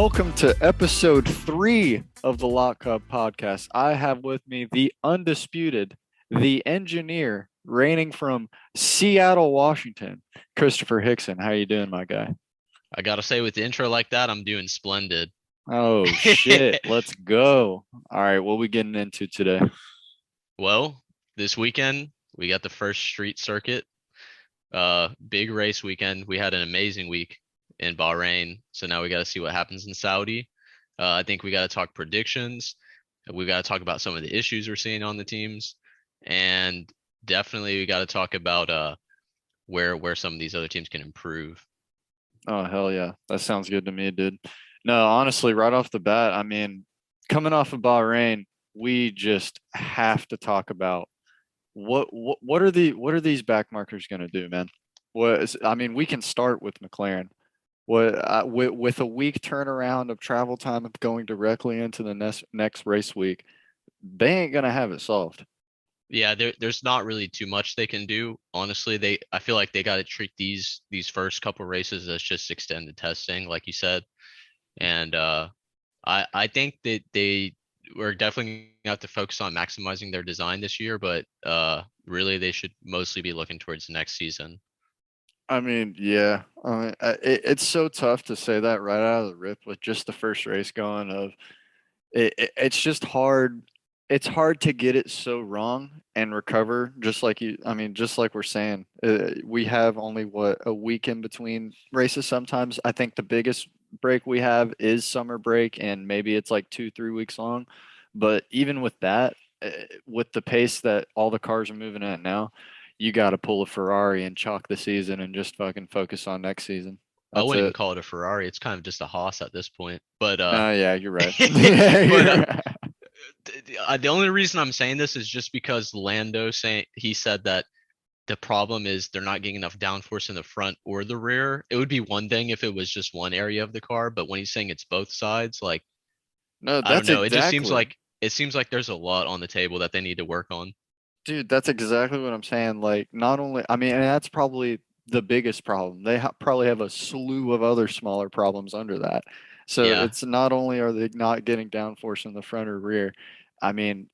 welcome to episode 3 of the Lock Hub podcast. I have with me the undisputed, the engineer, reigning from Seattle, Washington, Christopher Hickson. How you doing, my guy? I gotta say, with the intro like that, I'm doing splendid. Oh shit, let's go. All right, what we getting into today? Well, this weekend we got the first street circuit, big race weekend. We had an amazing week in Bahrain, so now we got to see what happens in Saudi. I think we got to talk predictions. We got to talk about some of the issues we're seeing on the teams, and definitely we got to talk about where some of these other teams can improve. Oh hell yeah, that sounds good to me, dude. No, honestly, right off the bat, I mean, coming off of Bahrain, we just have to talk about what are these back markers going to do, man? I mean, we can start with McLaren. With a week turnaround of travel time of going directly into the next race week, they ain't gonna have it solved. Yeah, there's not really too much they can do. Honestly, I feel like they got to treat these first couple races as just extended testing, like you said. And I think that they were definitely gonna have to focus on maximizing their design this year, but really they should mostly be looking towards the next season. I mean, yeah, it's so tough to say that right out of the rip with just the first race going. It's just hard. It's hard to get it so wrong and recover. Just like you, I mean, just like we're saying, we have only a week in between races. Sometimes I think the biggest break we have is summer break, and maybe it's like 2, 3 weeks long. But even with that, with the pace that all the cars are moving at now, you got to pull a Ferrari and chalk the season and just fucking focus on next season. I That's wouldn't even it. call it a Ferrari. It's kind of just a Haas at this point. But Yeah, you're right. Yeah, but you're right. the only reason I'm saying this is just because he said that the problem is they're not getting enough downforce in the front or the rear. It would be one thing if it was just one area of the car, but when he's saying it's both sides, like No, I don't that's know. exactly. It seems like there's a lot on the table that they need to work on. Dude, that's exactly what I'm saying. Like, not only, I mean, and that's probably the biggest problem. They probably have a slew of other smaller problems under that. So Yeah. it's not only are they not getting downforce in the front or rear, I mean,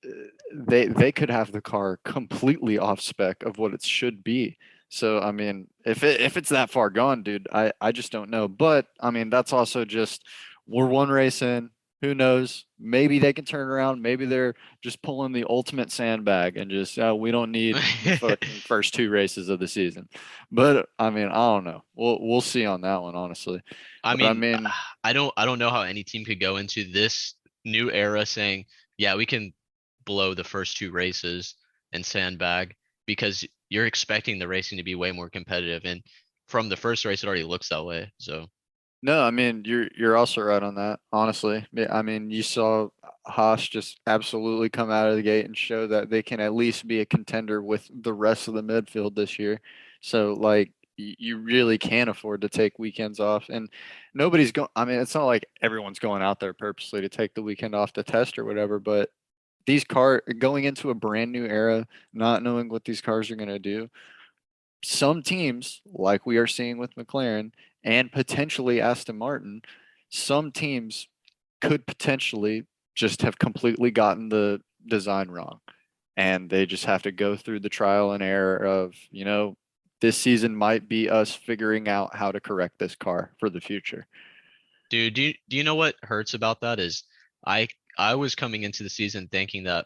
they could have the car completely off spec of what it should be. So I mean, if it's that far gone, dude, I just don't know. But I mean, that's also just we're one race in. Who knows? Maybe they can turn around. Maybe they're just pulling the ultimate sandbag and just we don't need the fucking first 2 races of the season. But I mean, I don't know. We'll see on that one, honestly. I But I mean, mean, I don't know how any team could go into this new era saying, yeah, we can blow the first two races and sandbag because you're expecting the racing to be way more competitive. And from the first race, it already looks that way. So no, I mean you're also right on that. Honestly, I mean you saw Haas just absolutely come out of the gate and show that they can at least be a contender with the rest of the midfield this year. So like you really can afford to take weekends off, and nobody's going. I mean, it's not like everyone's going out there purposely to take the weekend off to test or whatever. But these car going into a brand new era, not knowing what these cars are going to do, some teams, like we are seeing with McLaren and potentially Aston Martin, some teams could potentially just have completely gotten the design wrong. And they just have to go through the trial and error of, this season might be us figuring out how to correct this car for the future. dude, do you know what hurts about that is I I was coming into the season thinking that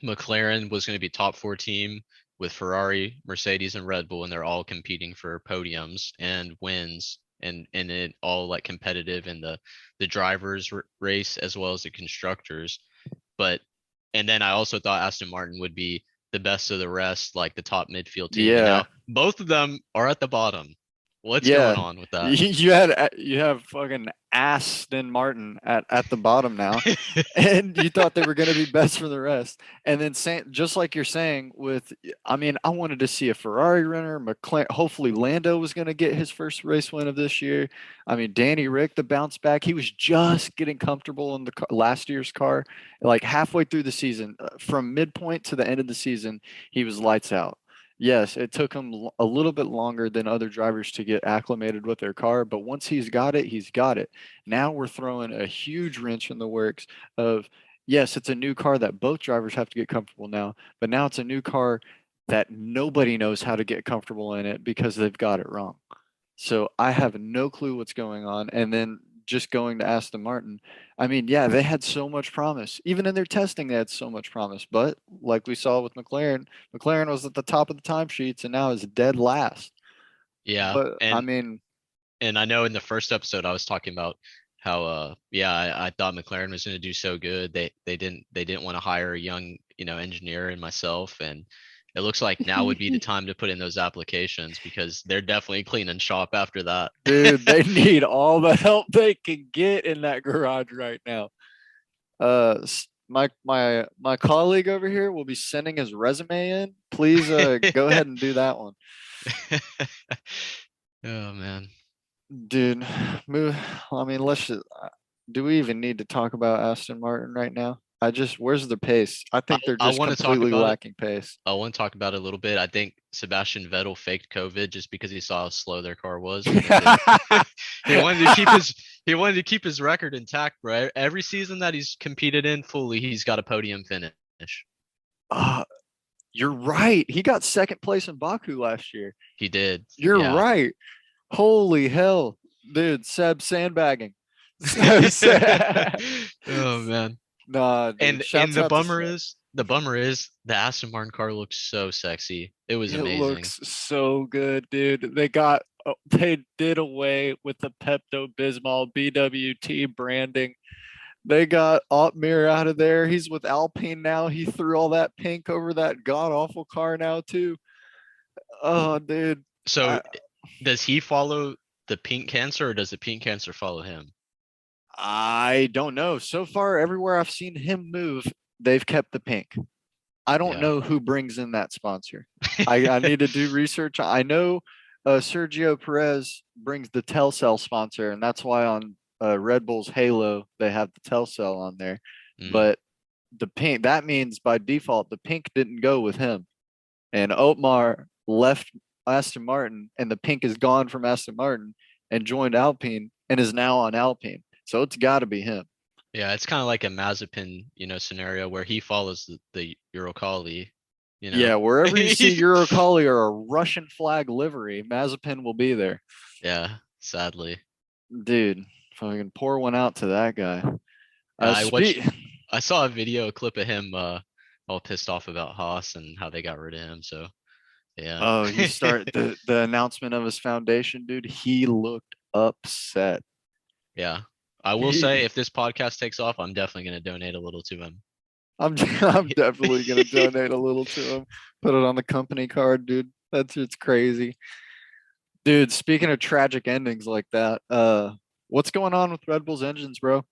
McLaren was going to be top four team with Ferrari, Mercedes, and Red Bull, and they're all competing for podiums and wins, and it all like competitive in the drivers race as well as the constructors. But and then I also thought Aston Martin would be the best of the rest, like the top midfield team, and Yeah, now both of them are at the bottom. What's going yeah, on with that? you have fucking Aston Martin at the bottom now, and you thought they were going to be best for the rest. And then just like you're saying, I mean, I wanted to see a Ferrari runner. McLaren, hopefully Lando was going to get his first race win of this year. I mean, Danny Rick, the bounce back, he was just getting comfortable in the last year's car. Like halfway through the season, from midpoint to the end of the season, he was lights out. Yes, it took him a little bit longer than other drivers to get acclimated with their car, but once he's got it, he's got it. Now we're throwing a huge wrench in the works of, yes, it's a new car that both drivers have to get comfortable now, but now it's a new car that nobody knows how to get comfortable in it because they've got it wrong. So I have no clue what's going on. And then just going to Aston Martin, I mean, yeah, they had so much promise. Even in their testing, they had so much promise. But like we saw with McLaren, McLaren was at the top of the timesheets and now is dead last. Yeah, But I mean, and I know in the first episode I was talking about how yeah, I thought McLaren was going to do so good. They didn't want to hire a young, engineer and myself, and it looks like now would be the time to put in those applications because they're definitely cleaning shop after that. dude, they need all the help they can get in that garage right now. My colleague over here will be sending his resume in. Please go ahead and do that one. Oh man. Dude, move. I mean, let's just. Do we even need to talk about Aston Martin right now? Where's the pace? I I, think they're I just want to talk completely about it. lacking pace. I want to talk about it a little bit. I think Sebastian Vettel faked COVID just because he saw how slow their car was, and he wanted to keep his record intact, bro. Every season that he's competed in fully, he's got a podium finish. uh, you're right. He got second place in Baku last year. He did, You're yeah. right. Holy hell, dude! Seb sandbagging. Oh man. Nah, dude. And Shouts out to Seb. the bummer is the Aston Martin car looks so sexy. It was It amazing. looks so good, dude. They did away with the Pepto Bismol BWT branding. They got Altmir out of there. He's with Alpine now. He threw all that pink over that god awful car now too. Oh, dude. So I does he follow the pink cancer or does the pink cancer follow him? I don't know. So far, everywhere I've seen him move, they've kept the pink. I don't Yeah. know who brings in that sponsor. I need to do research. I know Sergio Perez brings the Telcel sponsor, and that's why on Red Bull's Halo they have the Telcel on there. Mm. But the pink, that means by default the pink didn't go with him, and Otmar left Aston Martin, and the pink is gone from Aston Martin and joined Alpine and is now on Alpine. So it's got to be him. Yeah, it's kind of like a Mazepin, scenario where he follows the Uralkali, you know. Yeah, wherever you see Eurocali or a Russian flag livery, Mazepin will be there. Yeah, sadly. Dude, fucking pour one out to that guy. Yeah, Uh, speak. I saw a video, a clip of him all pissed off about Haas and how they got rid of him. So yeah. Oh, you start the announcement of his foundation, dude. He looked upset. Yeah. I will He, say if this podcast takes off, I'm definitely gonna donate a little to him. I'm definitely gonna donate a little to him. Put it on the company card, dude. That's it's crazy, dude. Speaking of tragic endings like that, what's going on with Red Bull's engines, bro?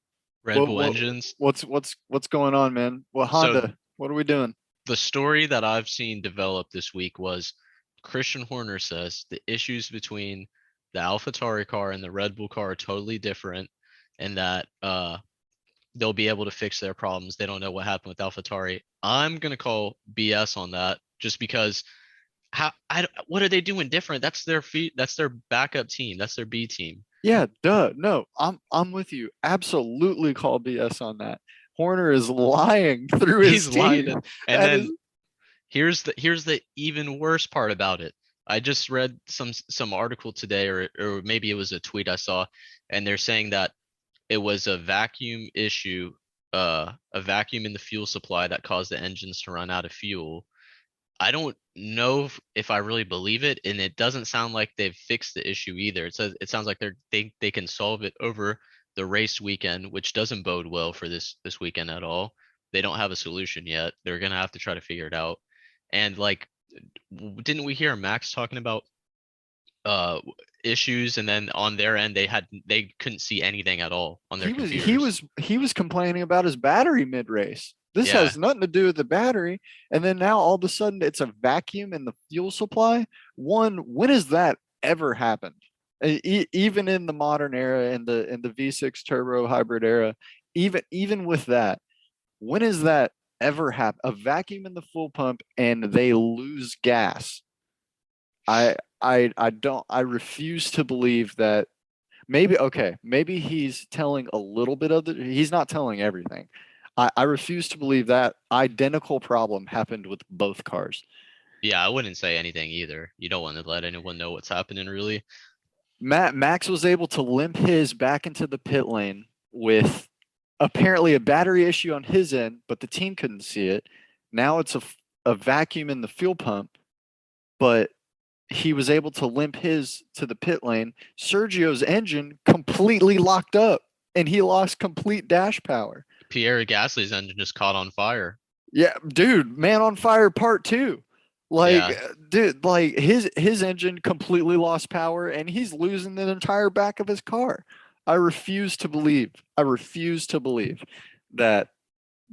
Red What Bull what engines. what's going on, man? Well, So Honda, what are we doing? the story that I've seen develop this week was Christian Horner says the issues between the AlphaTauri car and the Red Bull car are totally different, and that they'll be able to fix their problems. They don't know what happened with AlphaTauri. I'm gonna call BS on that just because what are they doing different? That's their feet. That's their backup team. That's their B team. Yeah, duh. No, I'm with you. Absolutely call BS on that. Horner is lying through his He's lying, teeth. and That is then here's the even worse part about it. I just read some article today, or maybe it was a tweet I saw, and they're saying that it was a vacuum issue, a vacuum in the fuel supply that caused the engines to run out of fuel. I don't know if I really believe it, and it doesn't sound like they've fixed the issue either. It sounds like they can solve it over the race weekend, which doesn't bode well for this weekend at all. They don't have a solution yet. They're gonna have to try to figure it out. And like, didn't we hear Max talking about uh issues, and then on their end they couldn't see anything at all on their he was he computers? was he was complaining about his battery mid race. This Yeah, has nothing to do with the battery. And then now all of a sudden it's a vacuum in the fuel supply. One, when has that ever happened? Even in the modern era, in the V6 turbo hybrid era, even with that, when has that ever happened? A vacuum in the fuel pump and they lose gas. I refuse to believe that. Maybe okay, maybe he's telling a little bit of he's not telling everything. I refuse to believe that identical problem happened with both cars. Yeah, I wouldn't say anything either. You don't want to let anyone know what's happening, really. Max was able to limp his back into the pit lane with apparently a battery issue on his end, but the team couldn't see it. Now it's a vacuum in the fuel pump, but he was able to limp his to the pit lane. Sergio's engine completely locked up and he lost complete dash power. Pierre Gasly's engine just caught on fire. Yeah, dude, Man on Fire Part 2. Like, Yeah, dude, like his engine completely lost power and he's losing the entire back of his car. I refuse to believe. I refuse to believe that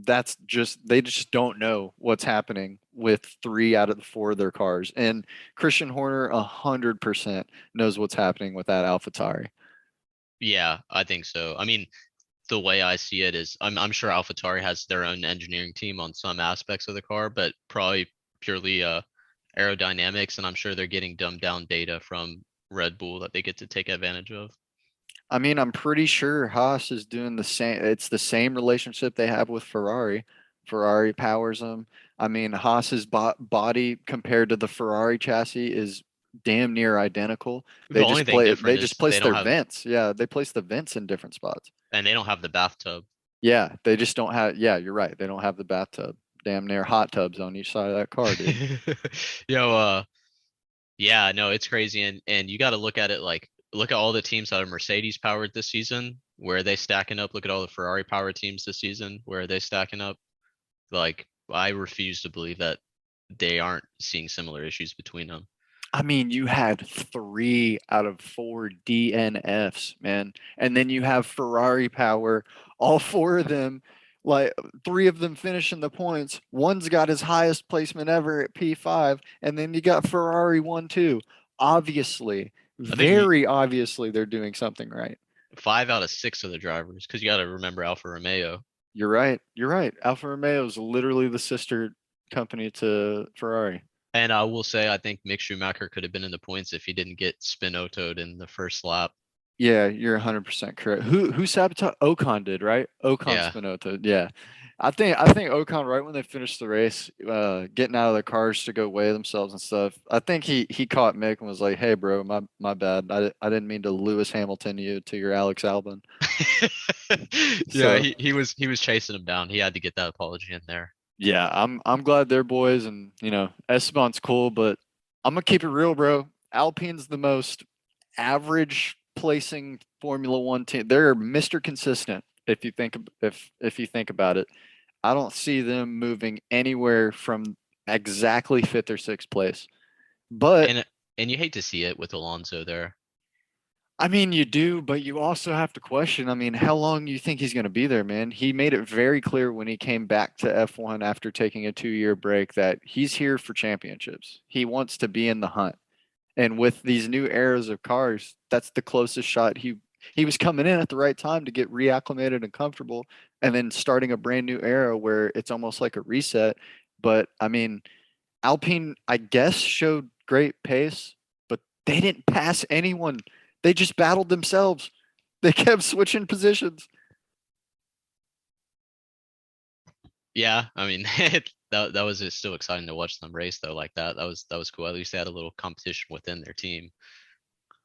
that's just they just don't know what's happening with 3 out of the 4 of their cars. And Christian Horner 100% knows what's happening with that AlphaTauri. yeah, I think so. I mean, the way I see it is I'm sure AlphaTauri has their own engineering team on some aspects of the car, but probably purely aerodynamics, and I'm sure they're getting dumbed down data from Red Bull that they get to take advantage of. I mean, I'm pretty sure Haas is doing the same. It's the same relationship they have with Ferrari. Ferrari powers them. I mean, Haas's body compared to the Ferrari chassis is damn near identical. The only thing They different just is place their vents. Yeah, they place the vents in different spots. they don't have the bathtub. Yeah, they just don't have. Yeah, you're right. They don't have the bathtub. Damn near hot tubs on each side of that car, dude. Yo, yeah, no, it's crazy, and you got to look at it like look at all the teams that are Mercedes powered this season. Where are they stacking up? Look at all the Ferrari powered teams this season. Where are they stacking up? Like, I refuse to believe that they aren't seeing similar issues between them. I mean, you had 3 out of 4 DNFs, man. And then you have Ferrari power, all 4 of them, like 3 of them finishing the points. One's got his highest placement ever at P5, and then you got Ferrari 1 2. Obviously, I think very obviously, they're doing something right. 5 out of 6 of the drivers, because you got to remember Alfa Romeo. You're right. You're right. Alfa Romeo is literally the sister company to Ferrari. And I will say, I think Mick Schumacher could have been in the points if he didn't get spin autoed in the first lap. Yeah, you're 100% correct. Who sabotaged? Ocon did, right? Ocon Yeah. Spinota. Yeah. I think Ocon right when they finished the race, getting out of their cars to go weigh themselves and stuff. I think he caught Mick and was like, "Hey, bro, my bad. I didn't mean to Lewis Hamilton you to your Alex Albon." Yeah, So he was chasing him down. He had to get that apology in there. yeah, I'm glad they're boys, and Esteban's cool, but I'm gonna keep it real, bro. Alpine's the most average placing Formula One team. They're Mr. Consistent. If you think about it, I don't see them moving anywhere from exactly fifth or sixth place. But And and you hate to see it with Alonso there. I mean, you do, but you also have to question. I mean, how long you think he's going to be there, man? He made it very clear when he came back to F1 after taking a 2 year break that he's here for championships. He wants to be in the hunt. And with these new eras of cars, that's the closest shot he was coming in at the right time to get reacclimated and comfortable and then starting a brand new era where it's almost like a reset. But I mean, Alpine, I guess, showed great pace, but they didn't pass anyone. They just battled themselves. They kept switching positions. Yeah, I mean that was just still exciting to watch them race though like that. That was cool. At least they had a little competition within their team.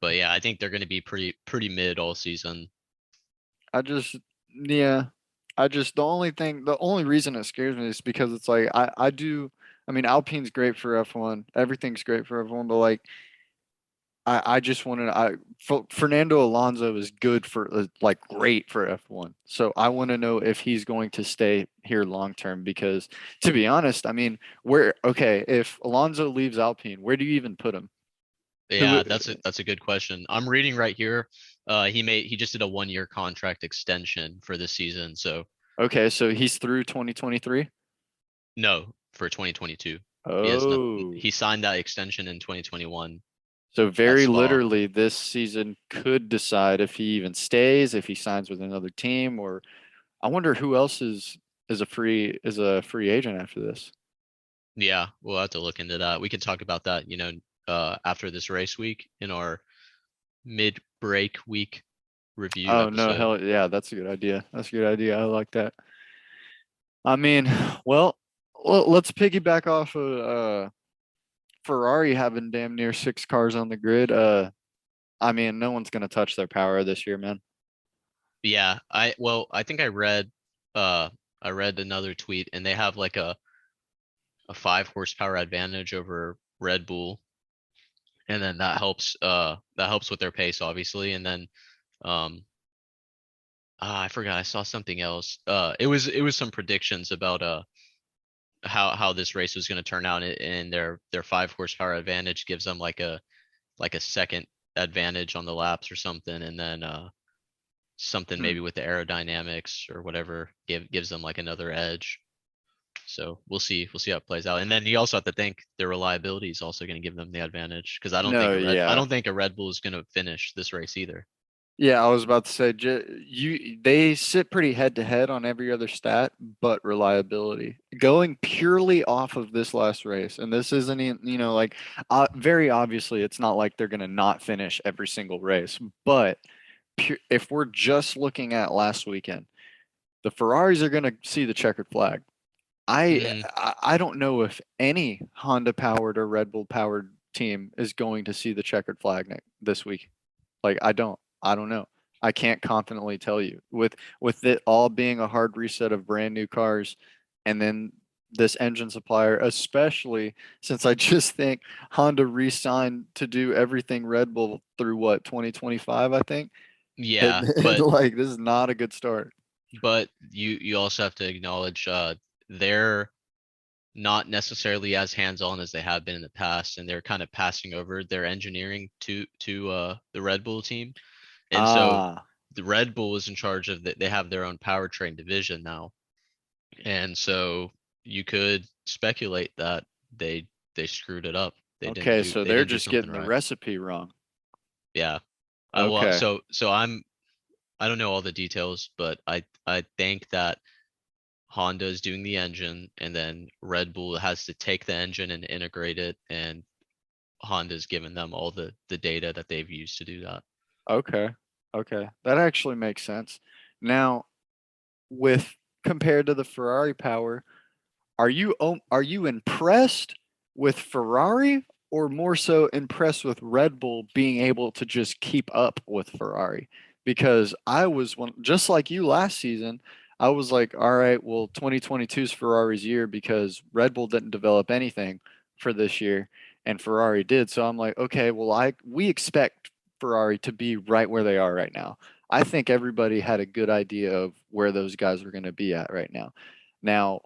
But yeah, I think they're going to be pretty mid all season. I just, yeah, the only reason it scares me is because it's like, I mean, Alpine's great for F1. Everything's great for F1, but like, I just wanted, Fernando Alonso is good for, like, great for F1. So I want to know if he's going to stay here long term because, to be honest, I mean, okay, if Alonso leaves Alpine, where do you even put him? Who, Yeah, that's a good question. I'm reading right here. He just did a 1 year contract extension for this season. So okay, so he's through 2023? no, for 2022. He has not. Oh. He signed that extension in 2021 So at very Spa. literally, this season could decide if he even stays, if he signs with another team, or I wonder who else is a free agent after this. Yeah, we'll have to look into that. We could talk about that, after this race week in our mid-break week review Oh no, episode. hell yeah, that's a good idea. That's a good idea. I like that. I mean, well, let's piggyback off of Ferrari having damn near 6 cars on the grid. I mean, no one's gonna touch their power this year, man. Yeah, I think uh I read another tweet and they have like a 5 horsepower advantage over Red Bull, and then that helps with their pace obviously, and then um I forgot, I saw something else. It was some predictions about how this race was going to turn out, and their 5 horsepower advantage gives them like a second advantage on the laps or something, and then something Hmm. maybe with the aerodynamics or whatever gives them like another edge. So we'll see how it plays out. And then you also have to think their reliability is also going to give them the advantage, because No, I yeah. don't think a Red Bull is going to finish this race either. Yeah, I was about to say they sit pretty head to head on every other stat, but reliability. Going purely off of this last race, and this isn't even, like very obviously it's not like they're gonna not finish every single race, but if we're just looking at last weekend, the Ferraris are gonna see the checkered flag. I Mm, I don't know if any Honda powered or Red Bull powered team is going to see the checkered flag this week. Like I don't know. I can't confidently tell you. With it all being a hard reset of brand new cars, and then this engine supplier, especially since I just think Honda re-signed to do everything Red Bull through what, 2025, I think. yeah, but Like this is not a good start. you also have to acknowledge they're not necessarily as hands-on as they have been in the past, and they're kind of passing over their engineering to the Red Bull team. And so Ah, the Red Bull is in charge of they have their own powertrain division now. And so you could speculate that they screwed it up. okay, so They they're didn't do just something getting the right. recipe wrong. Yeah. Well, Okay. I don't know all the details, but I think that Honda is doing the engine, and then Red Bull has to take the engine and integrate it, and Honda's given them all the data that they've used to do that. Okay. Okay. That actually makes sense. Now, with compared to the Ferrari power, are you impressed with Ferrari or more so impressed with Red Bull being able to just keep up with Ferrari? Because just like you last season, I was like, all right, well, 2022 is Ferrari's year because Red Bull didn't develop anything for this year and Ferrari did. So I'm like, okay, well, we expect Ferrari to be right where they are right now. I think everybody had a good idea of where those guys were going to be at right now. Now,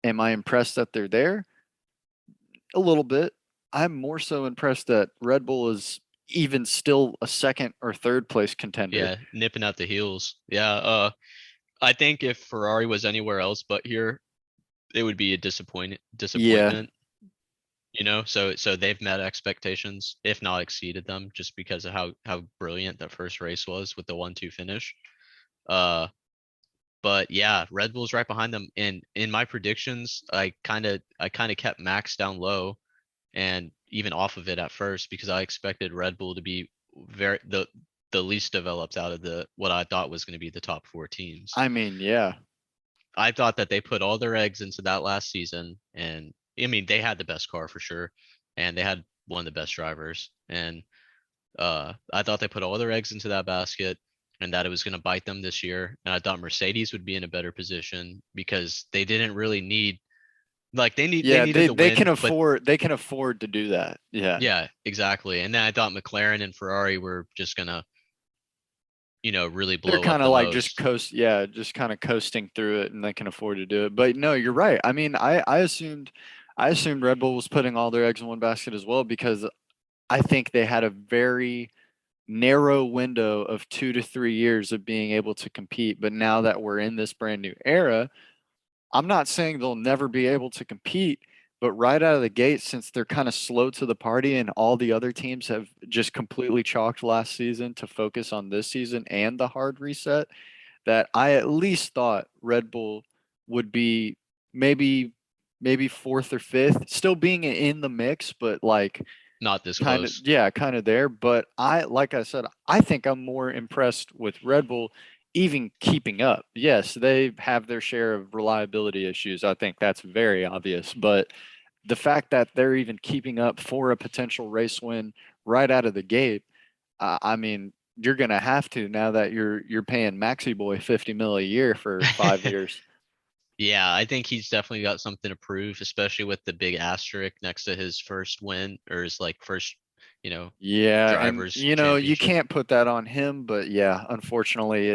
am I impressed that they're there? A little bit. I'm more so impressed that Red Bull is even still a second or third place contender. Yeah, nipping at the heels. Yeah, I think if Ferrari was anywhere else but here, it would be a Yeah, disappointment. So they've met expectations, if not exceeded them, just because of how brilliant that first race was with the 1-2 finish. Uh, but yeah, Red Bull's right behind them. And in my predictions, I kind of kept Max down low and even off of it at first, because I expected Red Bull to be very the least developed out of the what I thought was going to be the top 4 teams. I mean, yeah. I thought that they put all their eggs into that last season, and I mean they had the best car for sure, and they had one of the best drivers, and I thought they put all their eggs into that basket, and that it was going to bite them this year. And I thought Mercedes would be in a better position because they didn't really need, like, they Yeah, needed the win, but they can afford to do that. Yeah. yeah, exactly. And then I thought McLaren and Ferrari were just gonna, really They're blow up kind of the like just most. coast, yeah, just kind of coasting through it and they can afford to do it. But no, you're right. I mean, I assumed Red Bull was putting all their eggs in one basket as well because I think they had a very narrow window of 2 to 3 years of being able to compete. But now that we're in this brand new era, I'm not saying they'll never be able to compete, but right out of the gate, since they're kind of slow to the party and all the other teams have just completely chalked last season to focus on this season and the hard reset, that I at least thought Red Bull would be maybe maybe fourth or fifth, still being in the mix, but like Not this kind of, close. yeah, kind of there. But like I said, I think I'm more impressed with Red Bull even keeping up. Yes, they have their share of reliability issues. I think that's very obvious. But the fact that they're even keeping up for a potential race win right out of the gate, I mean, you're gonna have to now that you're paying Maxi Boy 50 mil a year for 5 years. Yeah, I think he's definitely got something to prove, especially with the big asterisk next to his first win or his like first, you know, Yeah, and drivers you championship. can't put that on him, but yeah, unfortunately,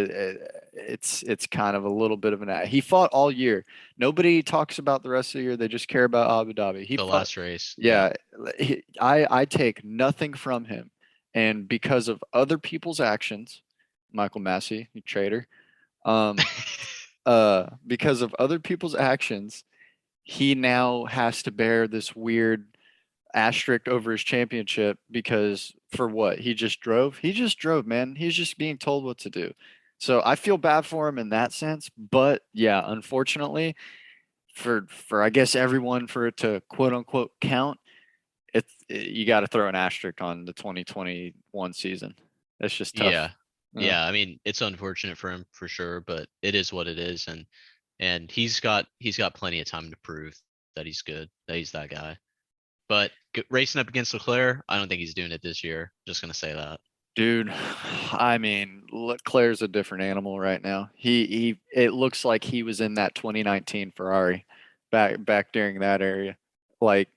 it's kind of a little bit of an. He fought all year. Nobody talks about the rest of the year. They just care about Abu Dhabi. He The fought. last race. Yeah. Yeah, I take nothing from him, and because of other people's actions, Michael Massey, you traitor. Um, because of other people's actions, he now has to bear this weird asterisk over his championship because for what? He just drove, man. He's just being told what to do. So I feel bad for him in that sense, but yeah, unfortunately, for I guess everyone for it to quote unquote count, you got to throw an asterisk on the 2021 season. That's just tough. Yeah. Uh, Yeah, I mean, it's unfortunate for him for sure, but it is what it is, and he's got plenty of time to prove that he's good, that he's that guy. But racing up against Leclerc, I don't think he's doing it this year. Just gonna say that. Dude, I mean, Leclerc's a different animal right now. It looks like he was in that 2019 Ferrari back during that area. Like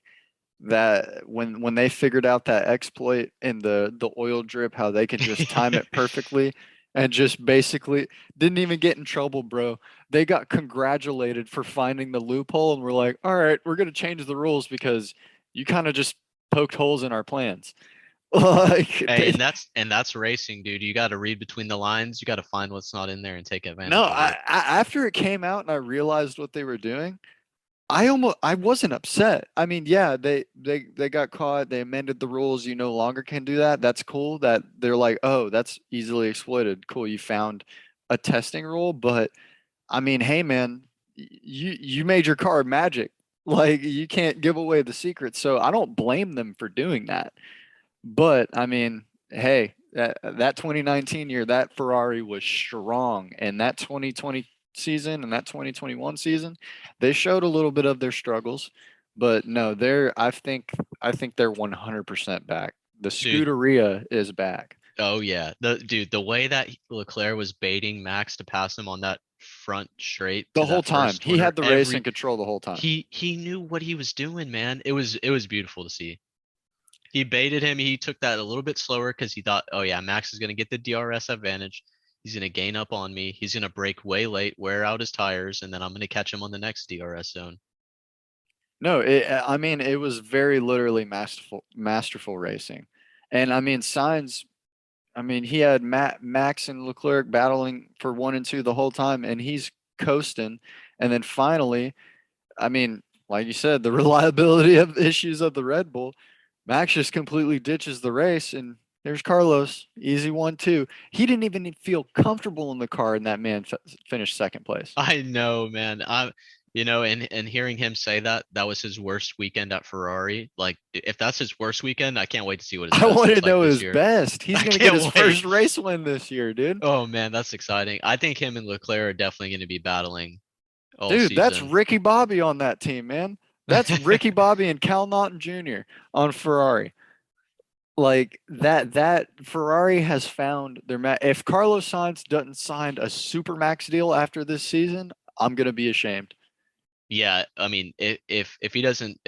that when they figured out that exploit in the oil drip, how they can just time it perfectly and just basically didn't even get in trouble, bro. They got congratulated for finding the loophole and we're like, "All right, we're going to change the rules because you kind of just poked holes in our plans." Like Hey, they and that's racing, dude. You got to read between the lines. You got to find what's not in there and take No, advantage of it. after it came out and I realized what they were doing, I wasn't upset. I mean, yeah, they got caught, they amended the rules, you no longer can do that. That's cool that they're like, "Oh, that's easily exploited." Cool, you found a testing rule, but I mean, hey man, you made your car magic. Like you can't give away the secret. So I don't blame them for doing that. But I mean, hey, that 2019 year, that Ferrari was strong, and that 2020 season and that 2021 season, they showed a little bit of their struggles. But no, I think they're 100% back. The Dude, Scuderia is back oh yeah. The way that Leclerc was baiting Max to pass him on that front straight the to whole that time. first He corner, had the race in every control the whole time. he knew what he was doing, man. It was beautiful to see. He baited him. He took that a little bit slower because he thought, oh yeah, Max is gonna get the DRS advantage. He's gonna gain up on me. He's gonna brake way late, wear out his tires, and then I'm gonna catch him on the next DRS zone. No, I mean, it was very literally masterful racing. And I mean, Sainz, I mean, he had Max and Leclerc battling for one and two the whole time, and he's coasting. And then finally, I mean, like you said, the reliability of issues of the Red Bull, Max just completely ditches the race, and there's Carlos, easy 1-2. He didn't even feel comfortable in the car, and that man finished second place. I know, man. And hearing him say that that was his worst weekend at Ferrari. Like, if that's his worst weekend, I can't wait to see what his I best want to looks like know this his year. best. He's I gonna get his can't wait. first race win this year, dude. Oh man, that's exciting. I think him and Leclerc are definitely going to be battling all Dude, that's season. Ricky Bobby on that team, man. That's Ricky Bobby and Cal Naughton Jr. on Ferrari. Like that Ferrari has found their if Carlos Sainz doesn't sign a super max deal after this season, I'm gonna be ashamed. Yeah, I mean, if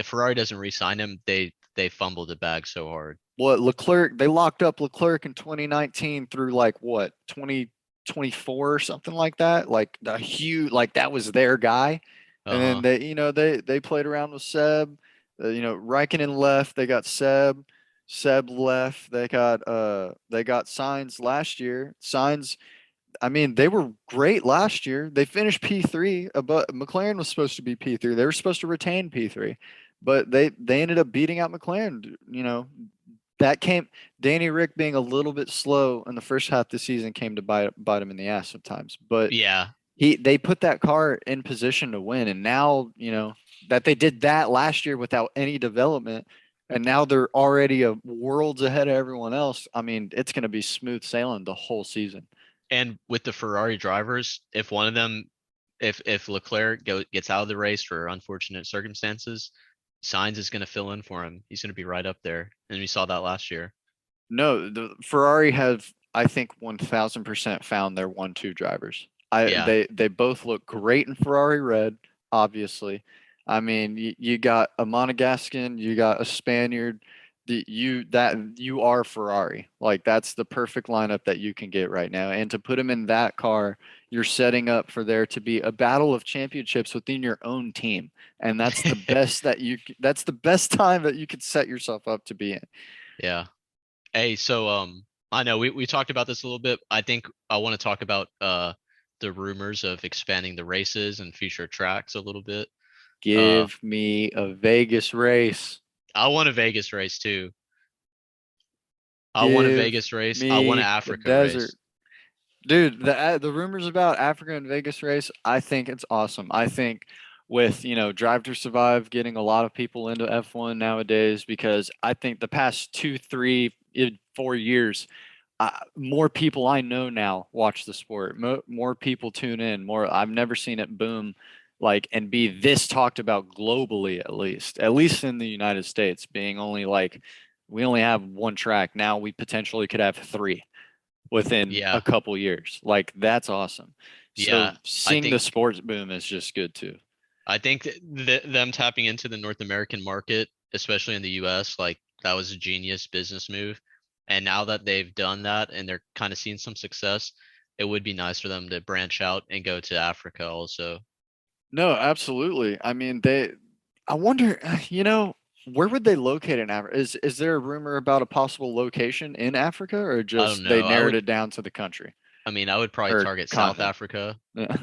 Ferrari doesn't re-sign him, they fumbled the bag so hard. What Leclerc, they locked up Leclerc in 2019 through like what 2024 or something like that. Like the huge, like that was their guy. And then Uh-huh. they played around with Seb. Raikkonen left. They got Seb. Seb left. They got Signs last year. Signs. I mean, they were great last year. They finished P3, but McLaren was supposed to be P3. They were supposed to retain P3, but they ended up beating out McLaren. That came Danny Rick being a little bit slow in the first half of the season came to bite him in the ass sometimes. But Yeah. they put that car in position to win, and now that they did that last year without any development. And now they're already a worlds ahead of everyone else. I mean, it's going to be smooth sailing the whole season. And with the Ferrari drivers, if one of them, if Leclerc gets out of the race for unfortunate circumstances, Sainz is going to fill in for him. He's going to be right up there, and we saw that last year. No, the Ferrari have, I think, 1000% found their 1-2 drivers. Yeah, They both look great in Ferrari red, obviously. I mean, you got a Monegascan, you got a Spaniard. You are Ferrari. Like that's the perfect lineup that you can get right now. And to put them in that car, you're setting up for there to be a battle of championships within your own team. And that's the best time that you could set yourself up to be in. yeah. Hey, so I know we talked about this a little bit. I think I want to talk about the rumors of expanding the races and future tracks a little bit. Uh, Give me a Vegas race. I want a Vegas race too. I want a Give Vegas race. I want an me the Africa desert. race. Dude, the rumors about Africa and Vegas race, I think it's awesome. I think with, Drive to Survive getting a lot of people into F1 nowadays because I think the past 2, 3, 4 years, more people I know now watch the sport. More people tune in. More, I've never seen it boom like and be this talked about globally at least in the United States, being only like we only have one track. Now we potentially could have three within a Yeah, couple years. Like that's awesome. So yeah. I seeing the think sports boom is just good too. I think them tapping into the North American market, especially in the US, like that was a genius business move. And now that they've done that and they're kind of seeing some success, it would be nice for them to branch out and go to Africa also. No, absolutely. I mean, I wonder, where would they locate in Africa? Is there a rumor about a possible location in Africa or I don't just they know. narrowed it down to the country I would probably or target South continent? Africa. Yeah.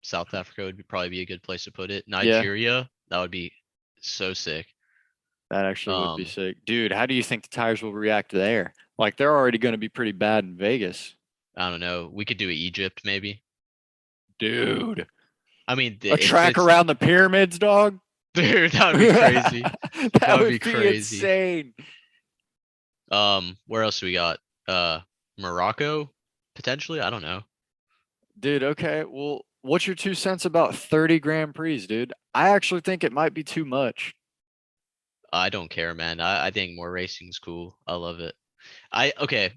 South Africa would probably be a good place to put it. Yeah, Nigeria, that would be so sick. that actually would be Um, sick. Dude, how do you think the tires will react there? Like they're already going to be pretty bad in Vegas. I don't know. We could do Egypt maybe. Dude, I mean, a it track fits. around the pyramids, dog? Dude, that would be crazy. That That would be would be crazy. insane. Where else we got? Morocco, potentially. I don't know. Dude, okay. Well, what's your 2 cents about 30 Grand Prix, dude? I actually think it might be too much. I don't care, man. I think more racing's cool. I love it. Okay.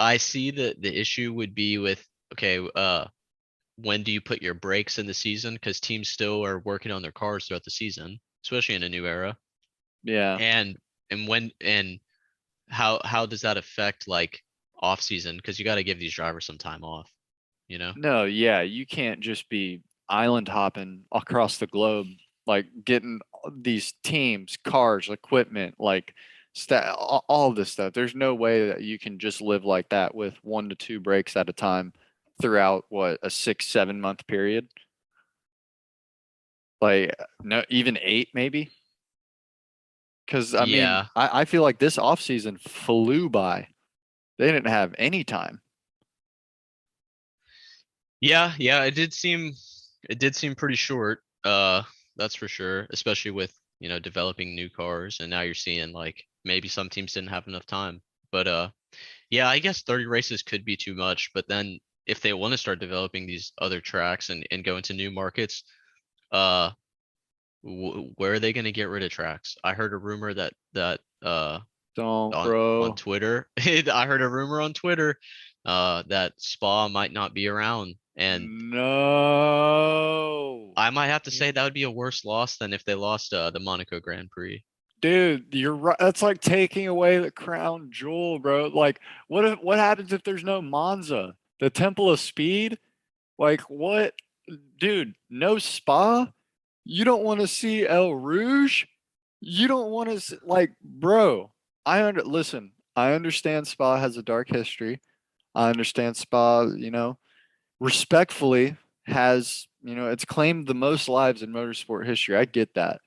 I see that the issue would be with okay. When do you put your brakes in the season? Because teams still are working on their cars throughout the season, especially in a new era. Yeah. And and how does that affect like off season? Because you got to give these drivers some time off. You know? No, yeah, you can't just be island hopping across the globe, like getting these teams, cars, equipment, like all of this stuff. There's no way that you can just live like that with 1 to 2 breaks at a time throughout what a 6, 7 month period. Like no, even 8 maybe. Because I mean, Yeah. I feel like this off season flew by. They didn't have any time. Yeah, yeah, it did seem pretty short. That's for sure, especially with, developing new cars and now you're seeing like maybe some teams didn't have enough time. But yeah, I guess 30 races could be too much, but then if they want to start developing these other tracks and go into new markets, uh where are they going to get rid of tracks? I heard a rumor that Don't, on bro. Twitter. I heard a rumor on Twitter that Spa might not be around, and No. I might have to say that would be a worse loss than if they lost the Monaco Grand Prix. Dude, you're right. That's like taking away the crown jewel, bro. Like, what happens if there's no Monza? The Temple of Speed? Like, what? Dude, no Spa? You don't want to see El Rouge? You don't want to like, bro. Listen, I understand Spa has a dark history. I understand Spa, respectfully has, it's claimed the most lives in motorsport history. I get that.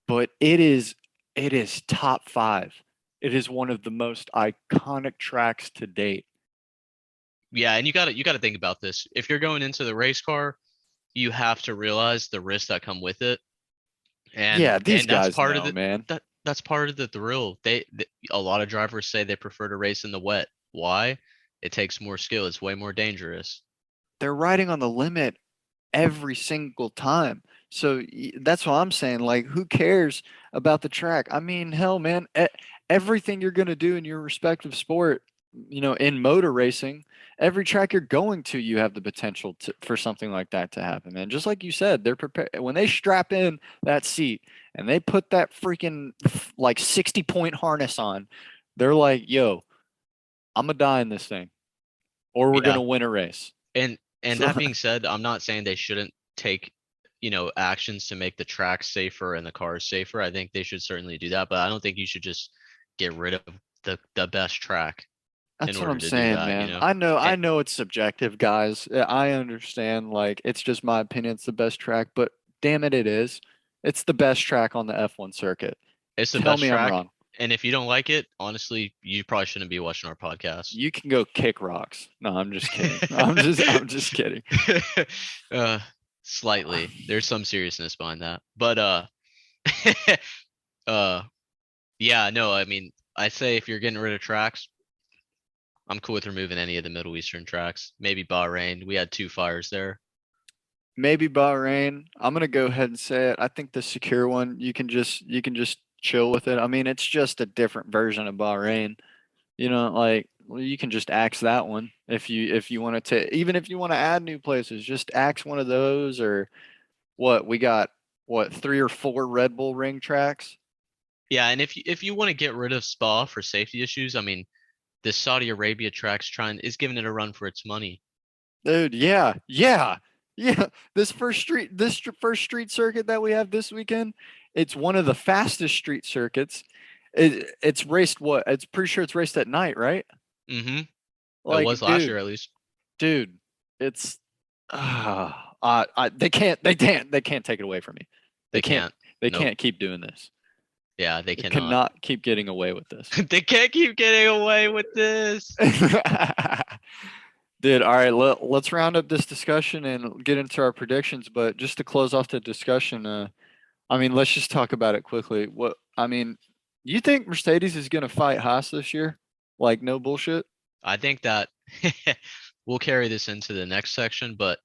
But it is top 5. It is one of the most iconic tracks to date. Yeah, and you got to think about this. If you're going into the race car, you have to realize the risks that come with it. Yeah, these and that's guys part of know, the man. that's part of the thrill. A lot of drivers say they prefer to race in the wet. Why? It takes more skill. It's way more dangerous. They're riding on the limit every single time. So that's what I'm saying. Like, who cares about the track? I mean, hell, man, everything you're going to do in your respective sport, in motor racing, every track you're going to, you have the potential for something like that to happen, man. Just like you said, they're prepared when they strap in that seat and they put that freaking like 60-point harness on. They're like, yo, I'm gonna die in this thing, or we're Yeah. gonna win a race. And So that being said, I'm not saying they shouldn't take, actions to make the track safer and the cars safer. I think they should certainly do that, but I don't think you should just get rid of the best track in that's what order I'm to do saying, that, man. I And know it's subjective, guys. I understand, like, it's just my opinion, it's the best track, but damn it, it is. It's the best track on the F1 circuit. it's the Tell best me I'm track. wrong. And if you don't like it, honestly, you probably shouldn't be watching our podcast. You can go kick rocks. No, I'm just kidding. I'm just kidding. uh, Slightly. There's some seriousness behind that. But uh yeah, no, I mean, I say if you're getting rid of tracks, I'm cool with removing any of the Middle Eastern tracks. Maybe Bahrain. We had two fires there. Maybe Bahrain. I'm gonna go ahead and say it. I think the secure one, you can just chill with it. I mean, it's just a different version of Bahrain. Like, well, you can just axe that one if you want to, even if you want to add new places, just axe one of those. Or what we got, what, three or four Red Bull ring tracks? Yeah, and if you want to get rid of Spa for safety issues, I mean, the Saudi Arabia track's trying is giving it a run for its money. Dude, yeah, yeah, yeah. This first street circuit that we have this weekend, it's one of the fastest street circuits. It's raced, what, it's pretty sure it's raced at night, right? Mm-hmm. It was Like, last year dude, at least. dude, it's they can't take it away from me. They They can't can't. they Nope. can't keep doing this. Yeah, they They cannot. cannot keep getting away with this. They can't keep getting away with this. Dude, all right, let's round up this discussion and get into our predictions. But just to close off the discussion, I mean, let's just talk about it quickly. You think Mercedes is gonna fight Haas this year? Like, no bullshit. I think that we'll carry this into the next section, but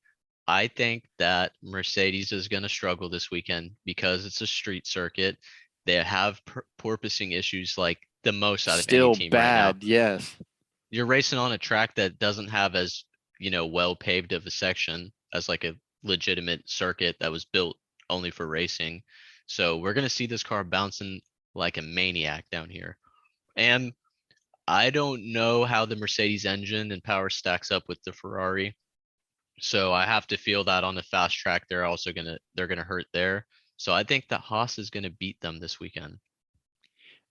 I think that Mercedes is going to struggle this weekend because it's a street circuit. They have porpoising issues like the most out of any Still team right now. bad, yes. You're racing on a track that doesn't have as, well paved of a section as like a legitimate circuit that was built only for racing. So we're going to see this car bouncing like a maniac down here. And I don't know how the Mercedes engine and power stacks up with the Ferrari. So I have to feel that on the fast track they're gonna hurt there. So I think that Haas is gonna beat them this weekend.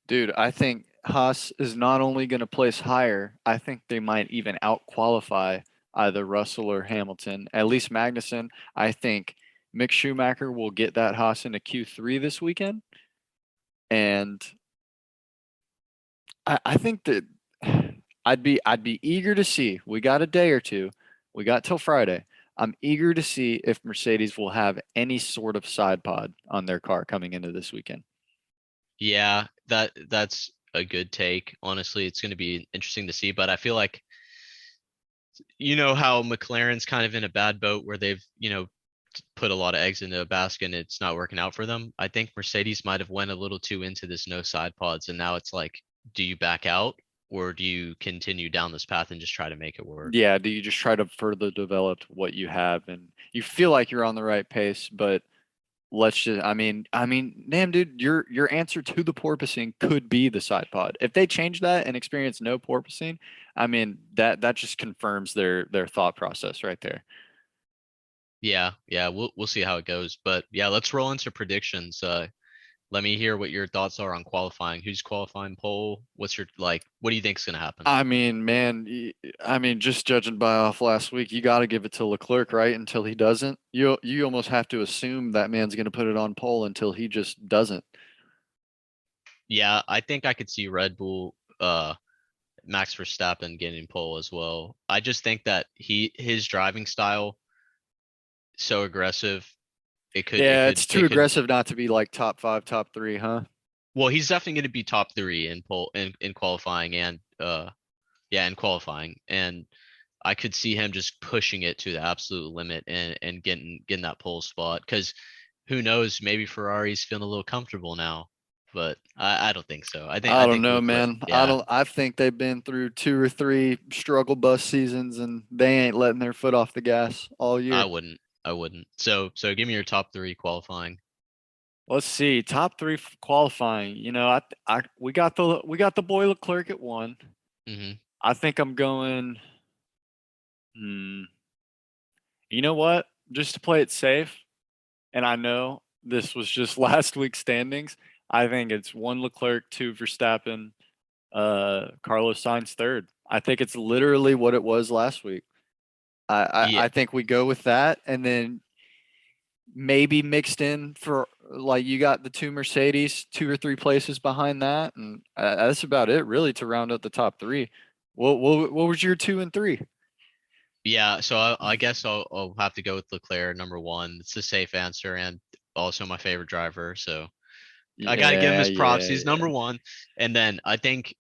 Dude, I think Haas is not only going to place higher, I think they might even out qualify either Russell or Hamilton. At least Magnussen, I think Mick Schumacher will get that Haas into Q3 this weekend. And I think that I'd be eager to see. We got a day or two. We got till Friday. I'm eager to see if Mercedes will have any sort of side pod on their car coming into this weekend. Yeah, that's a good take. Honestly, it's gonna be interesting to see, but I feel like you know how McLaren's kind of in a bad boat where they've, put a lot of eggs into a basket and it's not working out for them. I think Mercedes might have went a little too into this no side pods and now it's like, do you back out or do you continue down this path and just try to make it work? Yeah, do you just try to further develop what you have and you feel like you're on the right pace, but damn dude, your answer to the porpoising could be the side pod. If they change that and experience no porpoising, I mean that just confirms their thought process right there. Yeah, yeah, we'll see how it goes. But yeah, let's roll into predictions. Let me hear what your thoughts are on qualifying. Who's qualifying pole? What's your like? What do you think is gonna happen? I mean, man, just judging by off last week, you got to give it to Leclerc, right? Until he doesn't, you almost have to assume that man's going to put it on pole until he just doesn't. Yeah, I think I could see Red Bull, Max Verstappen getting pole as well. I just think that his driving style so aggressive. It could it Yeah, could it's too it could aggressive not to be like top five, top three, huh? well, he's definitely going to be top three in qualifying and yeah, in qualifying. And I could see him just pushing it to the absolute limit and getting that pole spot because who knows, maybe Ferrari's feeling a little comfortable now. But I don't think so. I I don't think know, Leclerc, man. yeah, I think they've been through two or three struggle bus seasons and they ain't letting their foot off the gas all I year. wouldn't. I wouldn't. So give me your top three qualifying. Let's see, top three qualifying. We got the boy Leclerc at one. Hmm. I think I'm going. Hmm, you know what? Just to play it safe, and I know this was just last week's standings. I think it's one Leclerc, two Verstappen, Carlos Sainz third. I think it's literally what it was last week. Yeah, I think we go with that, and then maybe mixed in for like you got the two Mercedes, two or three places behind that, and that's about it really to round out the top three. What was your two and three? yeah. So I guess I'll have to go with Leclerc number one. It's a safe answer and also my favorite driver. So I got to give him Yeah, his props. yeah, He's yeah. number one. And then I think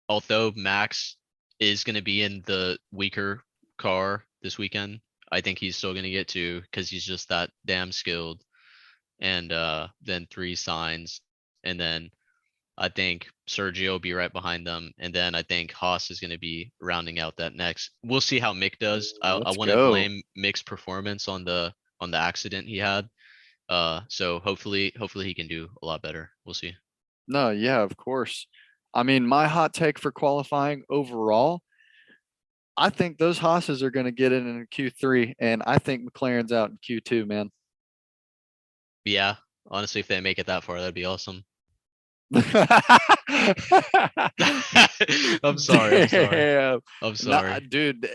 although Max is going to be in the weaker car this weekend, I think he's still going to get two because he's just that damn skilled. And then three signs. And then I think Sergio will be right behind them. And then I think Haas is going to be rounding out that next. We'll see how Mick does. I Let's want to go. blame Mick's performance on the accident he had. So hopefully he can do a lot better. We'll see. No, yeah, of course. I mean, my hot take for qualifying overall, I think those Haas's are going to get in Q3, and I think McLaren's out in Q2, man. Yeah, honestly, if they make it that far, that'd be awesome. I'm sorry. I'm sorry. Damn. I'm Nah, sorry. dude,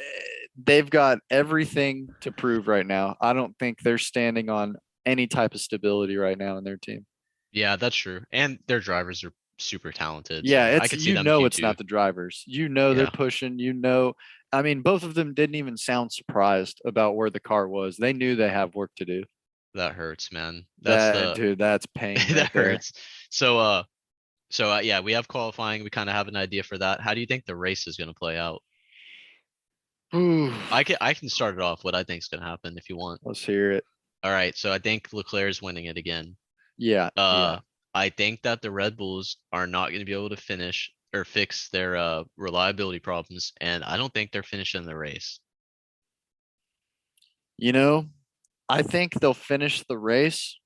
they've got everything to prove right now. I don't think they're standing on any type of stability right now in their team. Yeah, that's true. And their drivers are super talented, Yeah, so I it's could see you them know it's Q2. not the drivers. You know they're Yeah, pushing, you know. I mean, both of them didn't even sound surprised about where the car was. They knew they have work to do. that hurts, man. That's That the dude, that's pain that right there. hurts. So yeah, we have qualifying. We kind of have an idea for that. How do you think the race is going to play out? Ooh, I can start it off what I think is going to happen if you want. let's hear it. All right, so I think Leclerc is winning it again. Yeah, Uh, yeah. I think that the Red Bulls are not going to be able to finish or fix their reliability problems, and I don't think they're finishing the race. You know, I think they'll finish the race.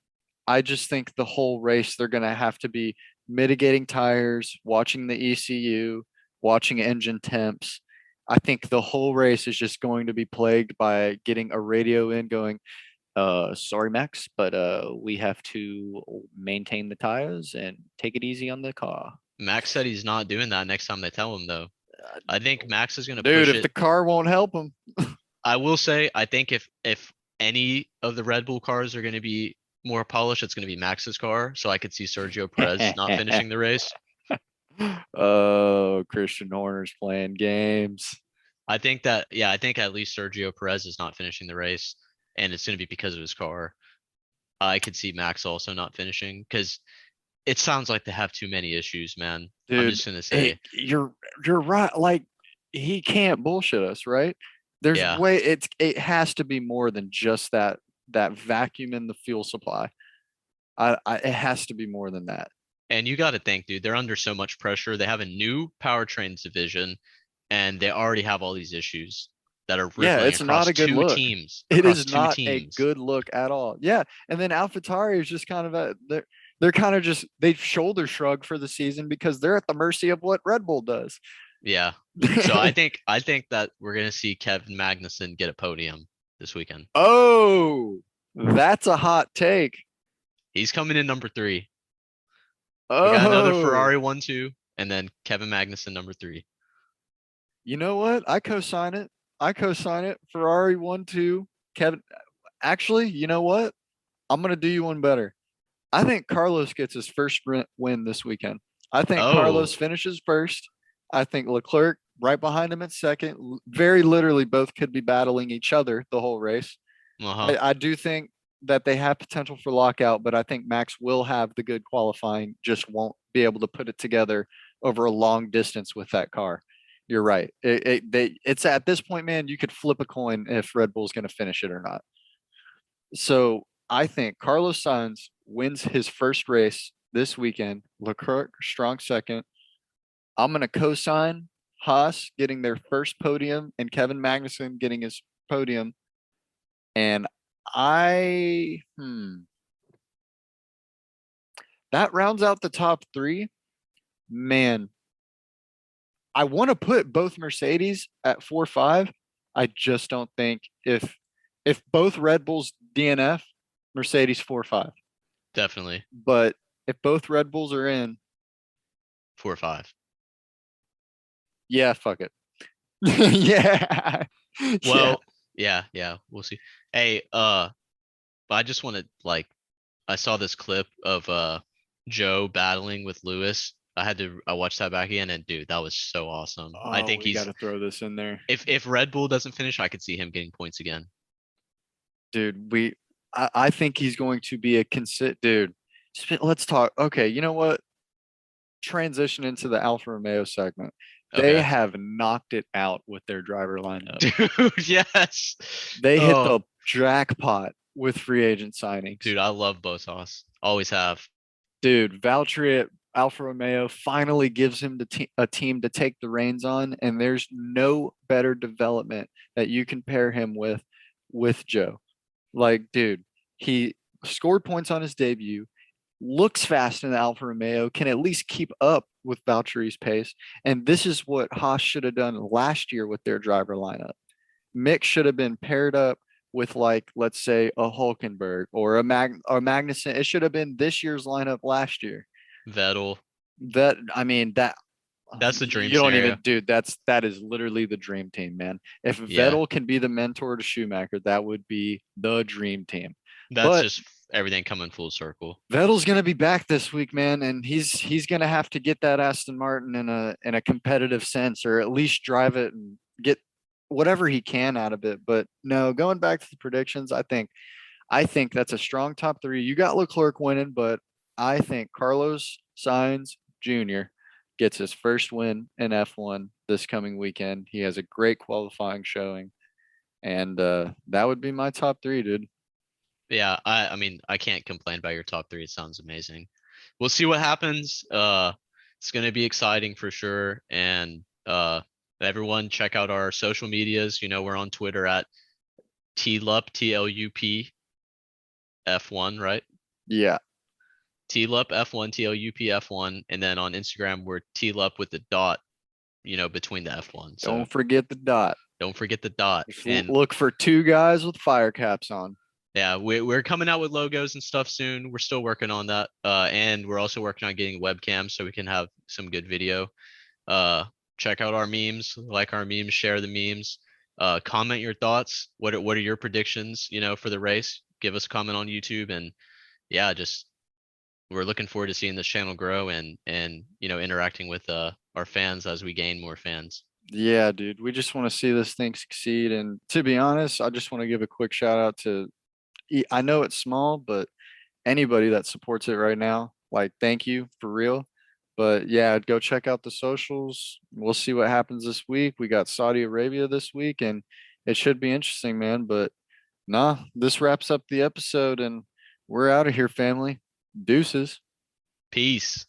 I just think the whole race they're going to have to be mitigating tires, watching the ECU, watching engine temps. I think the whole race is just going to be plagued by getting a radio in going, sorry, Max, but we have to maintain the tires and take it easy on the car. Max said he's not doing that next time they tell him though. Uh, I think Max is going to Dude, push if the it. car won't help him, I will say I think if any of the Red Bull cars are going to be more polished, it's going to be Max's car. So I could see Sergio Perez not finishing the race. oh, Christian Horner's playing games. I think that yeah, I think at least Sergio Perez is not finishing the race, and it's going to be because of his car. I could see Max also not finishing because it sounds like they have too many issues, man. I'm Dude, just gonna hey, say, you're right. Like he can't bullshit us, right? yeah. It has to be more than just that vacuum in the fuel supply. It has to be more than that. And you got to think, dude, they're under so much pressure. They have a new powertrains division, and they already have all these issues that are Yeah, rippling it's not across a good two look. teams. It Across is two not a teams. good look at all. Yeah, and then AlphaTauri is just kind of they're kind of just they shoulder shrug for the season because they're at the mercy of what Red Bull does. Yeah. So I think that we're gonna see Kevin Magnussen get a podium this weekend. Oh, that's a hot take. He's coming in number three. We got another Oh, Ferrari 1-2, and then Kevin Magnussen number three. you know what? I co-sign it. I co-sign it. Ferrari 1-2. Kevin, actually, you know what? I'm gonna do you one better. I think Carlos gets his first win this weekend. I think Oh, Carlos finishes first. I think Leclerc right behind him at second. Very literally, both could be battling each other the whole race. uh-huh. I do think. that they have potential for lockout, but I think Max will have the good qualifying, just won't be able to put it together over a long distance with that car. You're right. It's at this point, man, you could flip a coin if Red Bull's going to finish it or not. So I think Carlos Sainz wins his first race this weekend. Leclerc strong second. I'm going to co-sign Haas getting their first podium and Kevin Magnussen getting his podium. And that rounds out the top three. Man, I want to put both Mercedes at 4-5. I just don't think if both Red Bulls DNF, Mercedes 4-5. Definitely But if both Red Bulls are in, 4 or 5. yeah, fuck it. Yeah. Yeah. Well, yeah, we'll see. Hey, but I just want to like I saw this clip of Joe battling with Lewis. I watched that back again and dude, that was so awesome. I Oh, think we got he's to throw this in there. if Red Bull doesn't finish, I could see him getting points again. Dude, I think he's going to be a dude. Let's talk. Okay, you know what? Transition into the Alfa Romeo segment. They Okay. have knocked it out with their driver lineup. Dude, yes. They hit Oh, the jackpot with free agent signings. dude, I love Bottas. Always have. Dude, Valtteri at Alfa Romeo finally gives him a team to take the reins on, and there's no better development that you can pair him with Joe. Like, dude, he scored points on his debut, looks fast in the Alfa Romeo, can at least keep up with Valtteri's pace. And this is what Haas should have done last year with their driver lineup. Mick should have been paired up with, like, let's say a Hulkenberg or or Magnussen. It should have been this year's lineup last year. Vettel. That I mean that That's the dream you don't scenario. even, dude, that is literally the dream team, man. If Yeah. Vettel can be the mentor to Schumacher, that would be the dream team. That's But just everything coming full circle. Vettel's going to be back this week, man, and he's going to have to get that Aston Martin in a competitive sense, or at least drive it and get whatever he can out of it. But no, going back to the predictions, I think that's a strong top three. You got Leclerc winning, but I think Carlos Sainz Jr. gets his first win in F1 this coming weekend. He has a great qualifying showing, and that would be my top three, dude. Yeah, I mean, I can't complain about your top three. It sounds amazing. We'll see what happens. It's gonna be exciting for sure. And everyone check out our social medias. You know, we're on Twitter at TLUP, TLUP F1, right? Yeah, TLUP F1, TLUP F1, and then on Instagram we're TLUP with the dot, between the F1. So don't forget the dot. don't forget the dot. Just And look for two guys with fire caps on. yeah, we're coming out with logos and stuff soon. We're still working on that. And we're also working on getting webcams so we can have some good video. Uh, check out our memes, like our memes, share the memes. Comment your thoughts. What are your predictions, for the race? Give us a comment on YouTube and yeah, just we're looking forward to seeing this channel grow and interacting with our fans as we gain more fans. Yeah, dude, we just want to see this thing succeed. And to be honest, I just want to give a quick shout out to, I know it's small, but anybody that supports it right now, like, thank you for real. But yeah, go check out the socials. We'll see what happens this week. We got Saudi Arabia this week, and it should be interesting, man. But nah, this wraps up the episode, and we're out of here, family. Deuces. Peace.